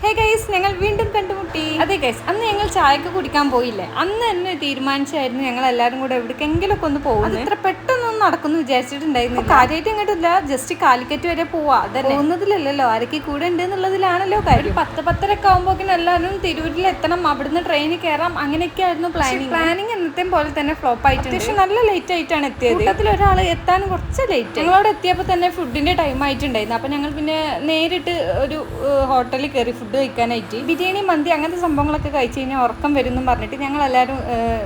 Hey guys, ഞങ്ങൾ വീണ്ടും കണ്ടുമുട്ടി. അതെ ഗൈസ്, അന്ന് ഞങ്ങൾ ചായക്ക് കുടിക്കാൻ പോയില്ലേ, അന്ന് തന്നെ തീരുമാനിച്ചായിരുന്നു ഞങ്ങൾ എല്ലാവരും കൂടെ എവിടേക്കെങ്കിലും ഒക്കെ ഒന്ന് പോകുന്നത്. ഇത്ര പെട്ടെന്നൊന്നും നടക്കുന്നു വിചാരിച്ചിട്ടുണ്ടായിരുന്നു. കാര്യമായിട്ട് ഇങ്ങോട്ടില്ല, ജസ്റ്റ് കാലിക്കറ്റ് വരെ പോവാ. അതന്നെ പോകുന്നതിലല്ലോ, ആരൊക്കെ കൂടെ ഉണ്ട് എന്നുള്ളതിലാണല്ലോ കാര്യം. 10-10:30 ആകുമ്പോഴേക്കും എല്ലാവരും തിരൂരിൽ എത്തണം, അവിടുന്ന് ട്രെയിനിൽ കയറാം, അങ്ങനെയൊക്കെ ആയിരുന്നു പ്ലാനിങ്. എന്നത്തെയും പോലെ തന്നെ ഫ്ലോപ്പ് ആയിട്ട് അത്യാവശ്യം നല്ല ലേറ്റ് ആയിട്ടാണ് എത്തിയത്. കൂട്ടത്തിൽ ഒരാൾ എത്താൻ കുറച്ച് ലേറ്റ്. ഞങ്ങളവിടെ എത്തിയപ്പോൾ തന്നെ ഫുഡിന്റെ ടൈം ആയിട്ടുണ്ടായിരുന്നു. അപ്പൊ ഞങ്ങൾ പിന്നെ നേരിട്ട് ഒരു ഹോട്ടലിൽ കയറി ഫുഡ് കഴിക്കാനായിട്ട്. ബിരിയാണി, മന്തി അങ്ങനത്തെ സംഭവങ്ങളൊക്കെ കഴിച്ച് കഴിഞ്ഞാൽ ഉറക്കം വരുമെന്നും പറഞ്ഞിട്ട് ഞങ്ങൾ എല്ലാവരും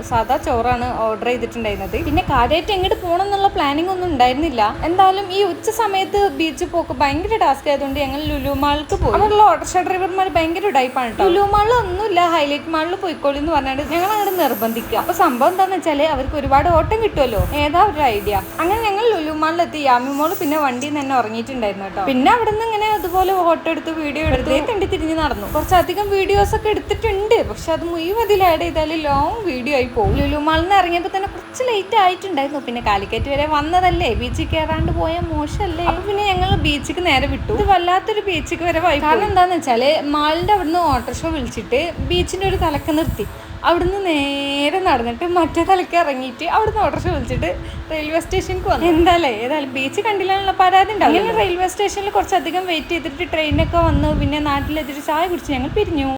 സാധാ ചോറാണ് ഓർഡർ ചെയ്തിട്ടുണ്ടായിരുന്നത്. പിന്നെ കാര്യമായിട്ട് എങ്ങോട്ട് പോകണം എന്നുള്ള പ്ലാനിങ് ഒന്നും ഉണ്ടായിരുന്നില്ല. എന്തായാലും ഈ ഉച്ച സമയത്ത് ബീച്ച് പോക്ക് ഭയങ്കര ടാസ്ക് ആയതുകൊണ്ട് ഞങ്ങൾ ലുലു മാളിലേക്ക് പോയി. അവിടെയുള്ള ഓട്ടോറിക്ഷ ഡ്രൈവർമാർ ഭയങ്കര ടൈപ്പാണ് കേട്ടോ. ലുലു മാളിൽ ഒന്നുമില്ല, ഹൈലൈറ്റ് മാളിൽ പോയിക്കോളി എന്ന് പറഞ്ഞിട്ട് ഞങ്ങൾ അങ്ങോട്ട് നിർബന്ധിക്കുക. അപ്പൊ സംഭവം എന്താണെന്ന് വെച്ചാൽ അവർക്ക് ഒരുപാട് ഓട്ടം കിട്ടുമല്ലോ, ഏതാ ഒരു ഐഡിയ. അങ്ങനെ ഞങ്ങൾ ലുലു മാളിലെത്തി. യാമി മോള് പിന്നെ വണ്ടിയിൽ തന്നെ ഉറങ്ങിയിട്ടുണ്ടായിരുന്നു കേട്ടോ. പിന്നെ അവിടെ നിന്ന് ഇങ്ങനെ അതുപോലെ ഫോട്ടോ എടുത്ത് വീഡിയോ എടുത്ത് തണ്ടി തിരിഞ്ഞ് നടന്നു. കുറച്ചധികം വീഡിയോസ് ഒക്കെ എടുത്തിട്ടുണ്ട്, പക്ഷെ അത് മുഴുവൻ അതിൽ ആഡ് ചെയ്താൽ ലോങ് വീഡിയോ ആയി പോകും. ലുലു മാളിൽ നിന്ന് ഇറങ്ങിയപ്പോൾ തന്നെ കുറച്ച് ലേറ്റ് ആയിട്ടുണ്ടായിരുന്നു. പിന്നെ കാലിക്കറ്റ് വരെ വന്നതല്ലേ, ബീച്ചിൽ കയറാണ്ട് പോയാൽ മോശമല്ലേ. അപ്പൊ പിന്നെ ഞങ്ങൾ ബീച്ചിക്ക് നേരെ വിട്ടു. ഇത് വല്ലാത്തൊരു ബീച്ചിക്ക് വരെ പോയി. കാരണം എന്താന്ന് വെച്ചാല് മാളിന്റെ അവിടുന്ന് ഓട്ടോറിക്ഷ വിളിച്ചിട്ട് ബീച്ചിന്റെ ഒരു തലക്ക് നിർത്തി. അവിടുന്ന് നേരെ നടന്നിട്ട് മറ്റേ തലക്ക് ഇറങ്ങിയിട്ട് അവിടുന്ന് ഓട്ടോറിക്ഷ വിളിച്ചിട്ട് റെയിൽവേ സ്റ്റേഷനിലേക്ക് വന്നു. ഏതായാലും ബീച്ച് കണ്ടില്ലാന്നുള്ള പരാതി ഉണ്ടാവും. അങ്ങനെ റെയിൽവേ സ്റ്റേഷനിൽ കുറച്ചധികം വെയിറ്റ് ചെയ്തിട്ട് ട്രെയിനൊക്കെ വന്നു. പിന്നെ നാട്ടിലെത്തിയിട്ട് ചായ കുടിച്ച് ഞങ്ങൾ പിരിഞ്ഞു.